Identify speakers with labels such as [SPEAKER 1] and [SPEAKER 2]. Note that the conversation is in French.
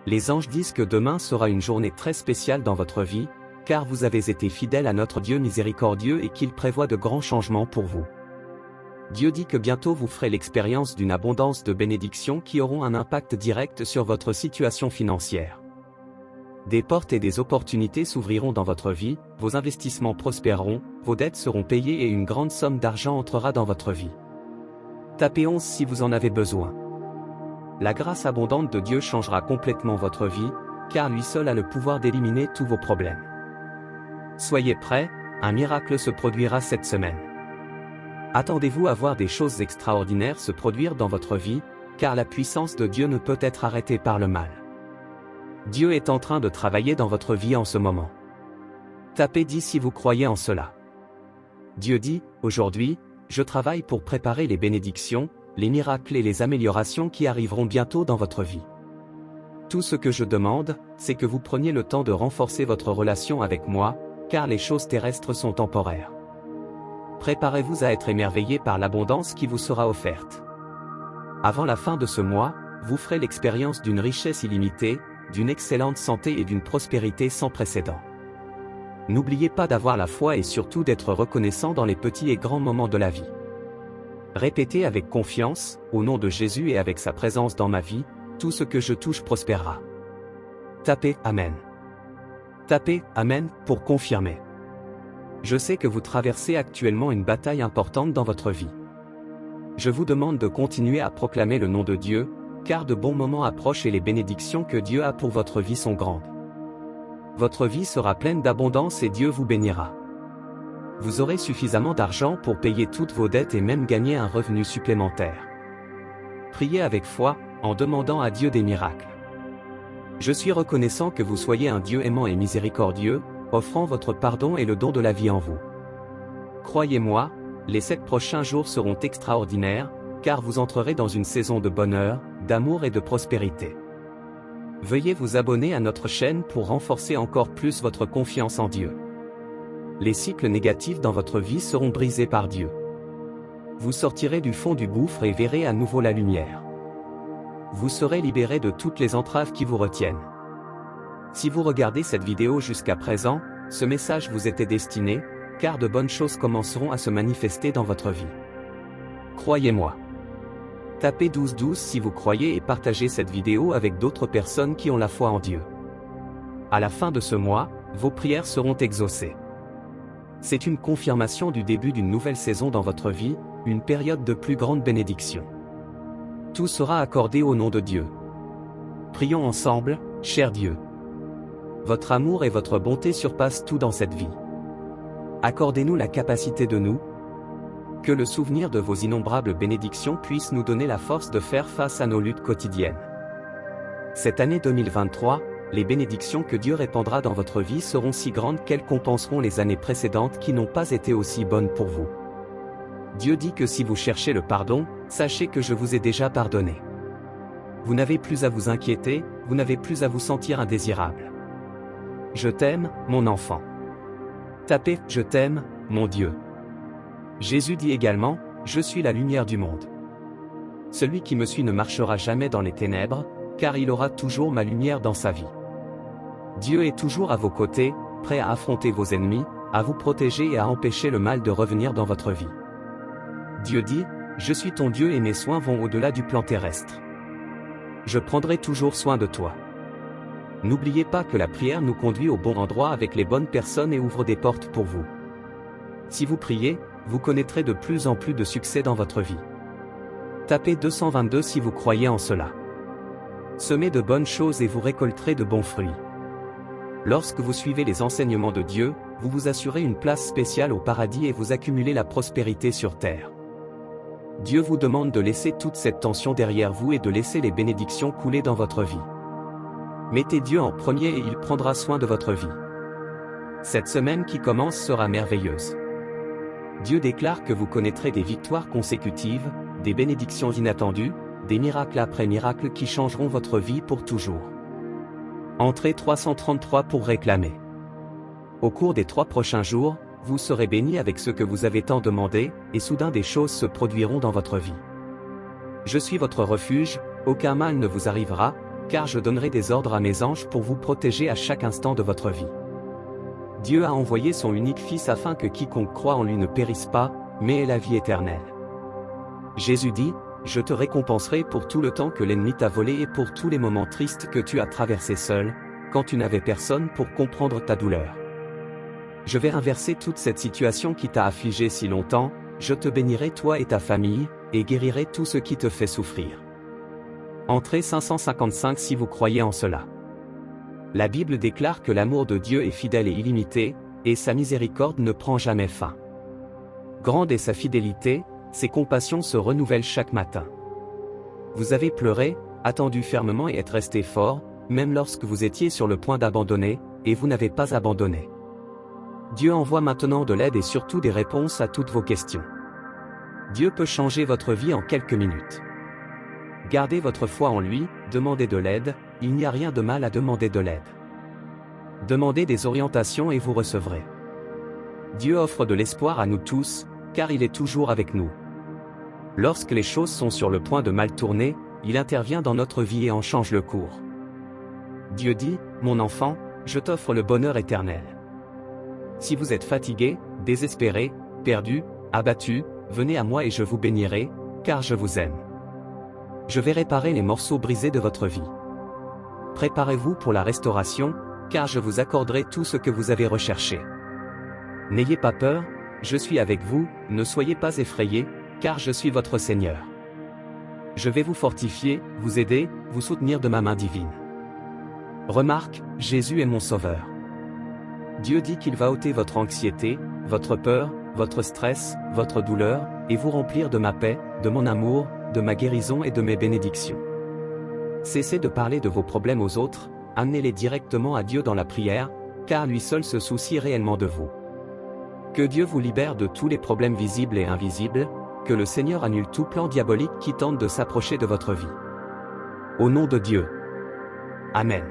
[SPEAKER 1] Les anges disent que demain sera une journée très spéciale dans votre vie, car vous avez été fidèles à notre Dieu miséricordieux et qu'il prévoit de grands changements pour vous. Dieu dit que bientôt vous ferez l'expérience d'une abondance de bénédictions qui auront un impact direct sur votre situation financière. Des portes et des opportunités s'ouvriront dans votre vie, vos investissements prospéreront, vos dettes seront payées et une grande somme d'argent entrera dans votre vie. Tapez 11 si vous en avez besoin. La grâce abondante de Dieu changera complètement votre vie, car lui seul a le pouvoir d'éliminer tous vos problèmes. Soyez prêts, un miracle se produira cette semaine. Attendez-vous à voir des choses extraordinaires se produire dans votre vie, car la puissance de Dieu ne peut être arrêtée par le mal. Dieu est en train de travailler dans votre vie en ce moment. Tapez 10 si vous croyez en cela. Dieu dit, aujourd'hui, je travaille pour préparer les bénédictions, les miracles et les améliorations qui arriveront bientôt dans votre vie. Tout ce que je demande, c'est que vous preniez le temps de renforcer votre relation avec moi, car les choses terrestres sont temporaires. Préparez-vous à être émerveillé par l'abondance qui vous sera offerte. Avant la fin de ce mois, vous ferez l'expérience d'une richesse illimitée, d'une excellente santé et d'une prospérité sans précédent. N'oubliez pas d'avoir la foi et surtout d'être reconnaissant dans les petits et grands moments de la vie. Répétez avec confiance, au nom de Jésus et avec sa présence dans ma vie, tout ce que je touche prospérera. Tapez Amen. Tapez Amen pour confirmer. Je sais que vous traversez actuellement une bataille importante dans votre vie. Je vous demande de continuer à proclamer le nom de Dieu, car de bons moments approchent et les bénédictions que Dieu a pour votre vie sont grandes. Votre vie sera pleine d'abondance et Dieu vous bénira. Vous aurez suffisamment d'argent pour payer toutes vos dettes et même gagner un revenu supplémentaire. Priez avec foi, en demandant à Dieu des miracles. Je suis reconnaissant que vous soyez un Dieu aimant et miséricordieux, offrant votre pardon et le don de la vie en vous. Croyez-moi, les 7 prochains jours seront extraordinaires, car vous entrerez dans une saison de bonheur, d'amour et de prospérité. Veuillez vous abonner à notre chaîne pour renforcer encore plus votre confiance en Dieu. Les cycles négatifs dans votre vie seront brisés par Dieu. Vous sortirez du fond du gouffre et verrez à nouveau la lumière. Vous serez libéré de toutes les entraves qui vous retiennent. Si vous regardez cette vidéo jusqu'à présent, ce message vous était destiné, car de bonnes choses commenceront à se manifester dans votre vie. Croyez-moi. Tapez 12 si vous croyez et partagez cette vidéo avec d'autres personnes qui ont la foi en Dieu. À la fin de ce mois, vos prières seront exaucées. C'est une confirmation du début d'une nouvelle saison dans votre vie, une période de plus grande bénédiction. Tout sera accordé au nom de Dieu. Prions ensemble, cher Dieu. Votre amour et votre bonté surpassent tout dans cette vie. Accordez-nous la capacité de nous. Que le souvenir de vos innombrables bénédictions puisse nous donner la force de faire face à nos luttes quotidiennes. Cette année 2023, les bénédictions que Dieu répandra dans votre vie seront si grandes qu'elles compenseront les années précédentes qui n'ont pas été aussi bonnes pour vous. Dieu dit que si vous cherchez le pardon, sachez que je vous ai déjà pardonné. Vous n'avez plus à vous inquiéter, vous n'avez plus à vous sentir indésirable. Je t'aime, mon enfant. Tapez « Je t'aime, mon Dieu ». Jésus dit également, je suis la lumière du monde. Celui qui me suit ne marchera jamais dans les ténèbres, car il aura toujours ma lumière dans sa vie. Dieu est toujours à vos côtés, prêt à affronter vos ennemis, à vous protéger et à empêcher le mal de revenir dans votre vie. Dieu dit, je suis ton Dieu et mes soins vont au-delà du plan terrestre. Je prendrai toujours soin de toi. N'oubliez pas que la prière nous conduit au bon endroit avec les bonnes personnes et ouvre des portes pour vous. Si vous priez, vous connaîtrez de plus en plus de succès dans votre vie. Tapez 222 si vous croyez en cela. Semez de bonnes choses et vous récolterez de bons fruits. Lorsque vous suivez les enseignements de Dieu, vous vous assurez une place spéciale au paradis et vous accumulez la prospérité sur terre. Dieu vous demande de laisser toute cette tension derrière vous et de laisser les bénédictions couler dans votre vie. Mettez Dieu en premier et il prendra soin de votre vie. Cette semaine qui commence sera merveilleuse. Dieu déclare que vous connaîtrez des victoires consécutives, des bénédictions inattendues, des miracles après miracles qui changeront votre vie pour toujours. Entrez 333 pour réclamer. Au cours des 3 prochains jours, vous serez bénis avec ce que vous avez tant demandé, et soudain des choses se produiront dans votre vie. Je suis votre refuge, aucun mal ne vous arrivera, car je donnerai des ordres à mes anges pour vous protéger à chaque instant de votre vie. Dieu a envoyé son unique Fils afin que quiconque croit en lui ne périsse pas, mais ait la vie éternelle. Jésus dit, « Je te récompenserai pour tout le temps que l'ennemi t'a volé et pour tous les moments tristes que tu as traversés seul, quand tu n'avais personne pour comprendre ta douleur. Je vais inverser toute cette situation qui t'a affligé si longtemps, je te bénirai toi et ta famille, et guérirai tout ce qui te fait souffrir. » Entrée 555 si vous croyez en cela. La Bible déclare que l'amour de Dieu est fidèle et illimité, et sa miséricorde ne prend jamais fin. Grande est sa fidélité, ses compassions se renouvellent chaque matin. Vous avez pleuré, attendu fermement et êtes resté fort, même lorsque vous étiez sur le point d'abandonner, et vous n'avez pas abandonné. Dieu envoie maintenant de l'aide et surtout des réponses à toutes vos questions. Dieu peut changer votre vie en quelques minutes. Gardez votre foi en lui, demandez de l'aide, il n'y a rien de mal à demander de l'aide. Demandez des orientations et vous recevrez. Dieu offre de l'espoir à nous tous, car il est toujours avec nous. Lorsque les choses sont sur le point de mal tourner, il intervient dans notre vie et en change le cours. Dieu dit, « Mon enfant, je t'offre le bonheur éternel. » Si vous êtes fatigué, désespéré, perdu, abattu, venez à moi et je vous bénirai, car je vous aime. Je vais réparer les morceaux brisés de votre vie. Préparez-vous pour la restauration, car je vous accorderai tout ce que vous avez recherché. N'ayez pas peur, je suis avec vous, ne soyez pas effrayés, car je suis votre Seigneur. Je vais vous fortifier, vous aider, vous soutenir de ma main divine. Remarque, Jésus est mon Sauveur. Dieu dit qu'il va ôter votre anxiété, votre peur, votre stress, votre douleur, et vous remplir de ma paix, de mon amour, de ma guérison et de mes bénédictions. Cessez de parler de vos problèmes aux autres, amenez-les directement à Dieu dans la prière, car lui seul se soucie réellement de vous. Que Dieu vous libère de tous les problèmes visibles et invisibles, que le Seigneur annule tout plan diabolique qui tente de s'approcher de votre vie. Au nom de Dieu. Amen.